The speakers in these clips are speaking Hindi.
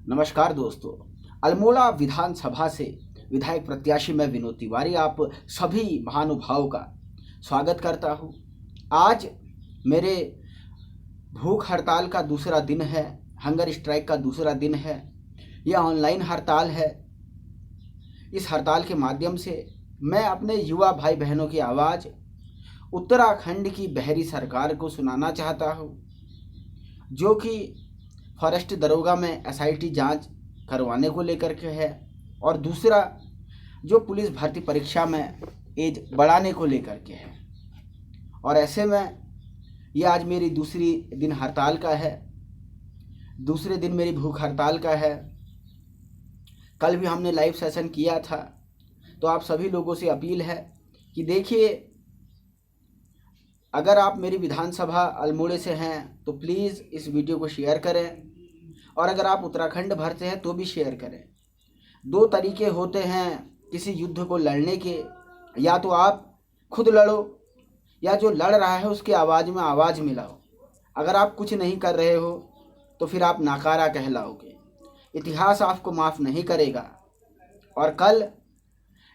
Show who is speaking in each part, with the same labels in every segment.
Speaker 1: नमस्कार दोस्तों। अल्मोड़ा विधानसभा से विधायक प्रत्याशी मैं विनोद तिवारी आप सभी महानुभावों का स्वागत करता हूं। आज मेरे भूख हड़ताल का दूसरा दिन है, हंगर स्ट्राइक का दूसरा दिन है। यह ऑनलाइन हड़ताल है। इस हड़ताल के माध्यम से मैं अपने युवा भाई बहनों की आवाज़ उत्तराखंड की बहरी सरकार को सुनाना चाहता हूँ, जो कि फॉरेस्ट दरोगा में एसआईटी जांच करवाने को लेकर के है, और दूसरा जो पुलिस भर्ती परीक्षा में एज बढ़ाने को लेकर के है। और ऐसे में ये आज मेरी दूसरी दिन हड़ताल का है, दूसरे दिन मेरी भूख हड़ताल का है। कल भी हमने लाइव सेशन किया था, तो आप सभी लोगों से अपील है कि देखिए, अगर आप मेरी विधानसभा अल्मोड़े से हैं तो प्लीज़ इस वीडियो को शेयर करें, और अगर आप उत्तराखंड भर से हैं तो भी शेयर करें। दो तरीके होते हैं किसी युद्ध को लड़ने के, या तो आप खुद लड़ो या जो लड़ रहा है उसकी आवाज़ में आवाज़ मिलाओ। अगर आप कुछ नहीं कर रहे हो तो फिर आप नाकारा कहलाओगे, इतिहास आपको माफ़ नहीं करेगा। और कल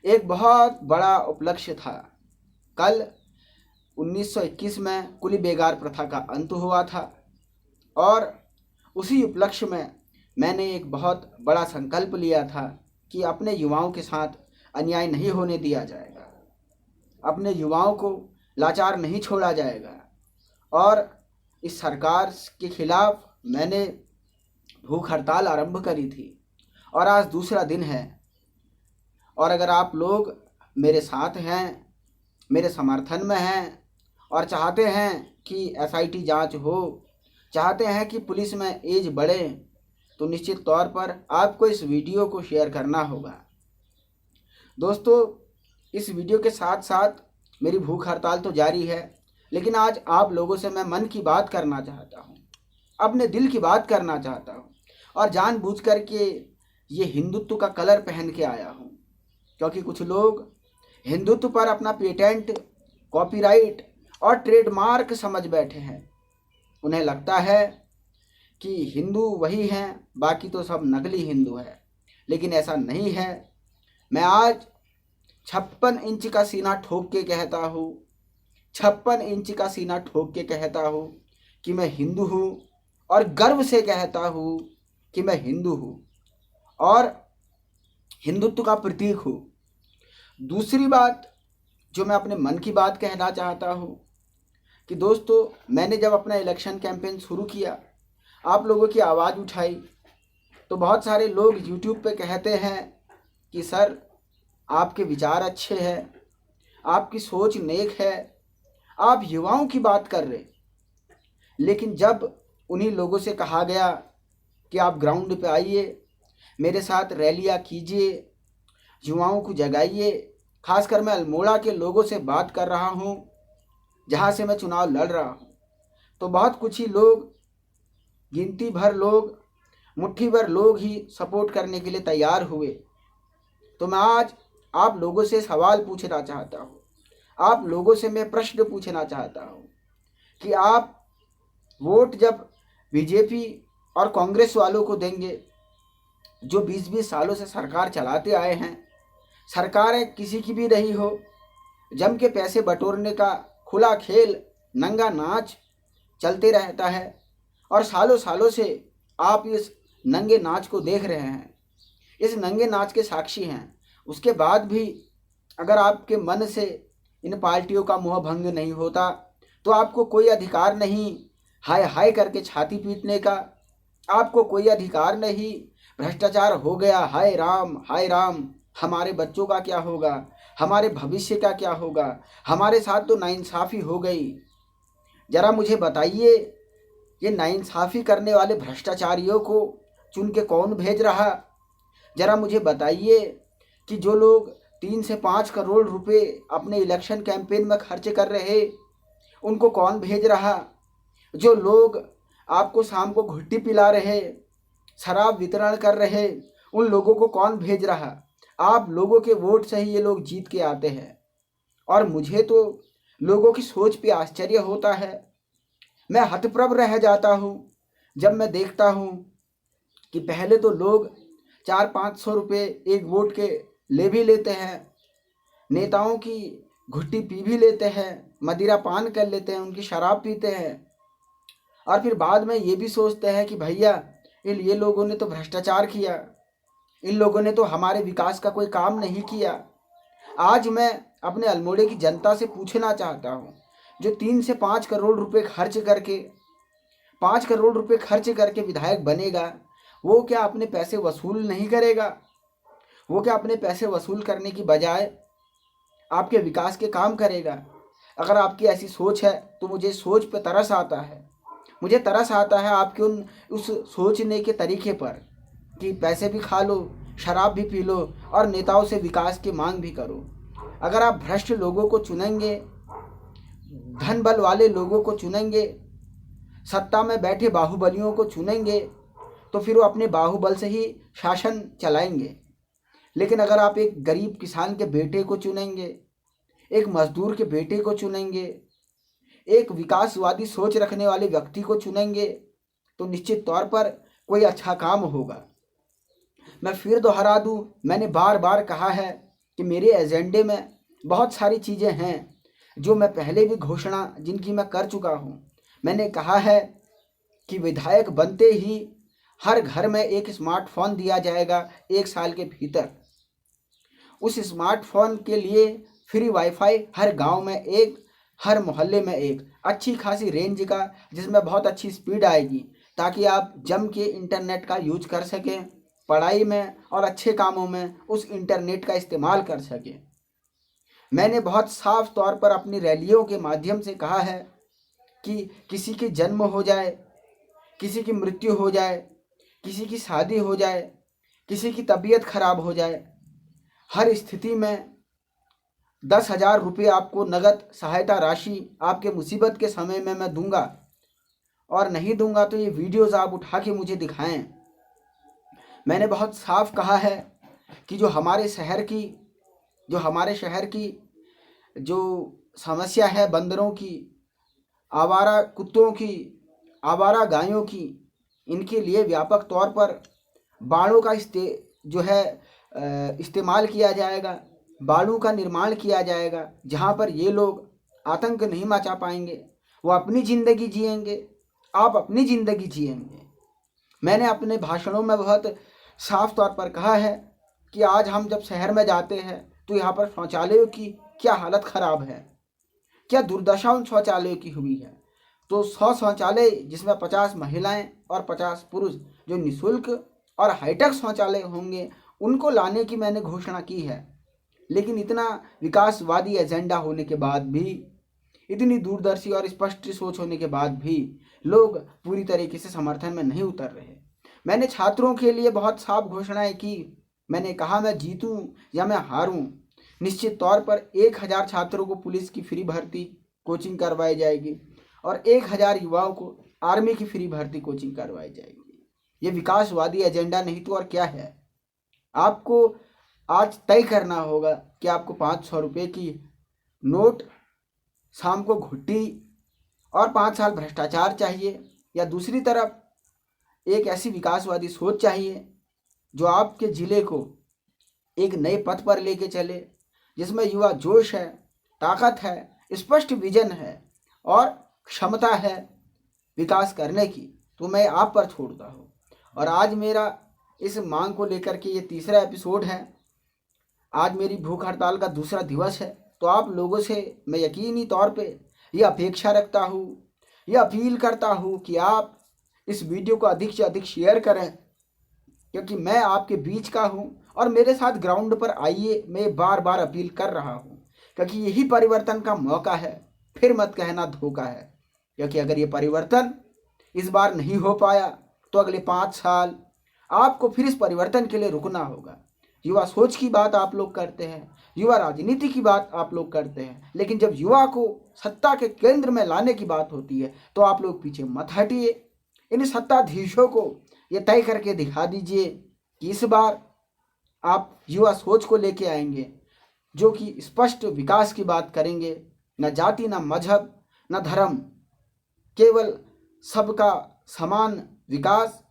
Speaker 1: एक बहुत बड़ा उपलक्ष्य था। कल 1921 में कुली बेगार प्रथा का अंत हुआ था, और उसी उपलक्ष्य में मैंने एक बहुत बड़ा संकल्प लिया था कि अपने युवाओं के साथ अन्याय नहीं होने दिया जाएगा, अपने युवाओं को लाचार नहीं छोड़ा जाएगा। और इस सरकार के खिलाफ मैंने भूख हड़ताल आरंभ करी थी, और आज दूसरा दिन है। और अगर आप लोग मेरे साथ हैं, मेरे समर्थन में हैं, और चाहते हैं कि एसआईटी जांच हो, चाहते हैं कि पुलिस में एज बढ़े, तो निश्चित तौर पर आपको इस वीडियो को शेयर करना होगा। दोस्तों, इस वीडियो के साथ साथ मेरी भूख हड़ताल तो जारी है, लेकिन आज आप लोगों से मैं मन की बात करना चाहता हूँ, अपने दिल की बात करना चाहता हूँ। और जानबूझ कर के ये हिंदुत्व का कलर पहन के आया हूँ, क्योंकि कुछ लोग हिंदुत्व पर अपना पेटेंट, कॉपीराइट और ट्रेडमार्क समझ बैठे हैं। उन्हें लगता है कि हिंदू वही हैं, बाकी तो सब नकली हिंदू है, लेकिन ऐसा नहीं है। मैं आज 56 इंच का सीना ठोक के कहता हूँ, 56 इंच का सीना ठोक के कहता हूँ कि मैं हिंदू हूँ, और गर्व से कहता हूँ कि मैं हिंदू हूँ और हिंदुत्व का प्रतीक हूँ। दूसरी बात जो मैं अपने मन की बात कहना चाहता हूँ कि दोस्तों, मैंने जब अपना इलेक्शन कैंपेन शुरू किया, आप लोगों की आवाज़ उठाई, तो बहुत सारे लोग यूट्यूब पे कहते हैं कि सर आपके विचार अच्छे हैं, आपकी सोच नेक है, आप युवाओं की बात कर रहे। लेकिन जब उन्हीं लोगों से कहा गया कि आप ग्राउंड पे आइए, मेरे साथ रैलियां कीजिए, युवाओं को जगाइए, खासकर मैं अल्मोड़ा के लोगों से बात कर रहा हूँ जहाँ से मैं चुनाव लड़ रहा हूँ, तो बहुत कुछ ही लोग, गिनती भर लोग, मुट्ठी भर लोग ही सपोर्ट करने के लिए तैयार हुए। तो मैं आज आप लोगों से सवाल पूछना चाहता हूँ, आप लोगों से मैं प्रश्न पूछना चाहता हूँ कि आप वोट जब बीजेपी और कांग्रेस वालों को देंगे, जो 20-20 सालों से सरकार चलाते आए हैं, सरकारें किसी की भी रही हो, जम के पैसे बटोरने का खुला खेल, नंगा नाच चलते रहता है, और सालों सालों से आप इस नंगे नाच को देख रहे हैं, इस नंगे नाच के साक्षी हैं। उसके बाद भी अगर आपके मन से इन पार्टियों का मोह भंग नहीं होता, तो आपको कोई अधिकार नहीं हाय हाय करके छाती पीटने का, आपको कोई अधिकार नहीं भ्रष्टाचार हो गया, हाय राम, हमारे बच्चों का क्या होगा, हमारे भविष्य का क्या होगा, हमारे साथ तो नाइंसाफ़ी हो गई। ज़रा मुझे बताइए, ये नाइंसाफ़ी करने वाले भ्रष्टाचारियों को चुन के कौन भेज रहा? ज़रा मुझे बताइए कि जो लोग 3 से 5 करोड़ रुपए अपने इलेक्शन कैंपेन में खर्च कर रहे, उनको कौन भेज रहा? जो लोग आपको शाम को घुट्टी पिला रहे, शराब वितरण कर रहे, उन लोगों को कौन भेज रहा? आप लोगों के वोट से ही ये लोग जीत के आते हैं। और मुझे तो लोगों की सोच पे आश्चर्य होता है। मैं हतप्रभ रह जाता हूँ जब मैं देखता हूँ कि पहले तो लोग 400-500 रुपये एक वोट के ले भी लेते हैं, नेताओं की घुट्टी पी भी लेते हैं, मदिरा पान कर लेते हैं, उनकी शराब पीते हैं, और फिर बाद में ये भी सोचते हैं कि भैया ये लोगों ने तो भ्रष्टाचार किया, इन लोगों ने तो हमारे विकास का कोई काम नहीं किया। आज मैं अपने अल्मोड़े की जनता से पूछना चाहता हूँ, जो 3 से 5 करोड़ रुपए खर्च करके 5 करोड़ रुपए खर्च करके विधायक बनेगा, वो क्या अपने पैसे वसूल नहीं करेगा? वो क्या अपने पैसे वसूल करने की बजाय आपके विकास के काम करेगा? अगर आपकी ऐसी सोच है तो मुझे सोच पे तरस आता है। मुझे तरस आता है आपके उस सोचने के तरीके पर कि पैसे भी खा लो, शराब भी पी लो और नेताओं से विकास की मांग भी करो। अगर आप भ्रष्ट लोगों को चुनेंगे, धन बल वाले लोगों को चुनेंगे, सत्ता में बैठे बाहुबलियों को चुनेंगे, तो फिर वो अपने बाहुबल से ही शासन चलाएंगे। लेकिन अगर आप एक गरीब किसान के बेटे को चुनेंगे, एक मजदूर के बेटे को चुनेंगे, एक विकासवादी सोच रखने वाले व्यक्ति को चुनेंगे, तो निश्चित तौर पर कोई अच्छा काम होगा। मैं फिर दोहरा दूं, मैंने बार बार कहा है कि मेरे एजेंडे में बहुत सारी चीज़ें हैं जो मैं पहले भी घोषणा जिनकी मैं कर चुका हूं। मैंने कहा है कि विधायक बनते ही हर घर में एक स्मार्टफोन दिया जाएगा 1 साल के भीतर। उस स्मार्टफोन के लिए फ्री वाईफाई हर गांव में एक, हर मोहल्ले में एक, अच्छी खासी रेंज का, जिसमें बहुत अच्छी स्पीड आएगी, ताकि आप जम के इंटरनेट का यूज कर सकें, पढ़ाई में और अच्छे कामों में उस इंटरनेट का इस्तेमाल कर सकें। मैंने बहुत साफ तौर पर अपनी रैलियों के माध्यम से कहा है कि किसी के जन्म हो जाए, किसी की मृत्यु हो जाए, किसी की शादी हो जाए, किसी की तबीयत खराब हो जाए, हर स्थिति में 10,000 रुपये आपको नगद सहायता राशि आपके मुसीबत के समय में मैं दूंगा, और नहीं दूंगा तो ये वीडियोस आप उठा के मुझे दिखाएं। मैंने बहुत साफ कहा है कि जो हमारे शहर की जो समस्या है, बंदरों की, आवारा कुत्तों की, आवारा गायों की, इनके लिए व्यापक तौर पर बाड़ों का इस्तेमाल किया जाएगा, बाड़ों का निर्माण किया जाएगा, जहाँ पर ये लोग आतंक नहीं मचा पाएंगे, वो अपनी ज़िंदगी जिएंगे, आप अपनी ज़िंदगी जिएंगे। मैंने अपने भाषणों में बहुत साफ तौर पर कहा है कि आज हम जब शहर में जाते हैं तो यहाँ पर शौचालयों की क्या हालत ख़राब है, क्या दुर्दशा उन शौचालयों की हुई है। तो 100 शौचालय जिसमें 50 महिलाएं और 50 पुरुष जो निःशुल्क और हाईटेक शौचालय होंगे, उनको लाने की मैंने घोषणा की है। लेकिन इतना विकासवादी एजेंडा होने के बाद भी, इतनी दूरदर्शी और स्पष्ट सोच होने के बाद भी लोग पूरी तरीके से समर्थन में नहीं उतर रहे। मैंने छात्रों के लिए बहुत साफ घोषणाएं की। मैंने कहा मैं जीतूं या मैं हारूं, निश्चित तौर पर 1000 छात्रों को पुलिस की फ्री भर्ती कोचिंग करवाई जाएगी और 1000 युवाओं को आर्मी की फ्री भर्ती कोचिंग करवाई जाएगी। ये विकासवादी एजेंडा नहीं तो और क्या है? आपको आज तय करना होगा कि आपको 500 रुपये की नोट, शाम को घुट्टी और 5 साल भ्रष्टाचार चाहिए, या दूसरी तरफ एक ऐसी विकासवादी सोच चाहिए जो आपके ज़िले को एक नए पथ पर लेके चले, जिसमें युवा जोश है, ताकत है, स्पष्ट विजन है और क्षमता है विकास करने की। तो मैं आप पर छोड़ता हूँ। और आज मेरा इस मांग को लेकर के ये 3रा एपिसोड है। आज मेरी भूख हड़ताल का 2रा दिवस है। तो आप लोगों से मैं यकीनी तौर पे ये अपेक्षा रखता हूँ, ये अपील करता हूँ कि आप इस वीडियो को अधिक से अधिक शेयर करें, क्योंकि मैं आपके बीच का हूँ और मेरे साथ ग्राउंड पर आइए, मैं बार बार अपील कर रहा हूँ, क्योंकि यही परिवर्तन का मौका है। फिर मत कहना धोखा है, क्योंकि अगर ये परिवर्तन इस बार नहीं हो पाया तो अगले 5 साल आपको फिर इस परिवर्तन के लिए रुकना होगा। युवा सोच की बात आप लोग करते हैं, युवा राजनीति की बात आप लोग करते हैं, लेकिन जब युवा को सत्ता के केंद्र में लाने की बात होती है तो आप लोग पीछे मत हटिए। इन सत्ताधीशों को ये तय करके दिखा दीजिए कि इस बार आप युवा सोच को लेके आएंगे, जो कि स्पष्ट विकास की बात करेंगे, न जाति, न मजहब, न धर्म, केवल सबका समान विकास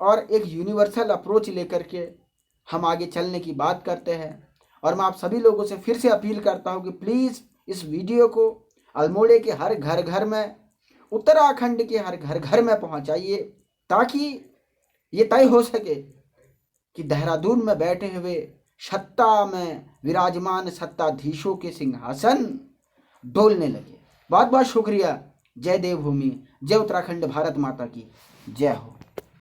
Speaker 1: और एक यूनिवर्सल अप्रोच लेकर के हम आगे चलने की बात करते हैं। और मैं आप सभी लोगों से फिर से अपील करता हूं कि प्लीज़ इस वीडियो को अल्मोड़े के हर घर घर में, उत्तराखंड के हर घर घर में पहुंचाइए, ताकि ये तय हो सके कि देहरादून में बैठे हुए सत्ता में विराजमान सत्ताधीशों के सिंहासन डोलने लगे। बहुत बहुत शुक्रिया। जय देवभूमि, जय उत्तराखंड, भारत माता की जय हो।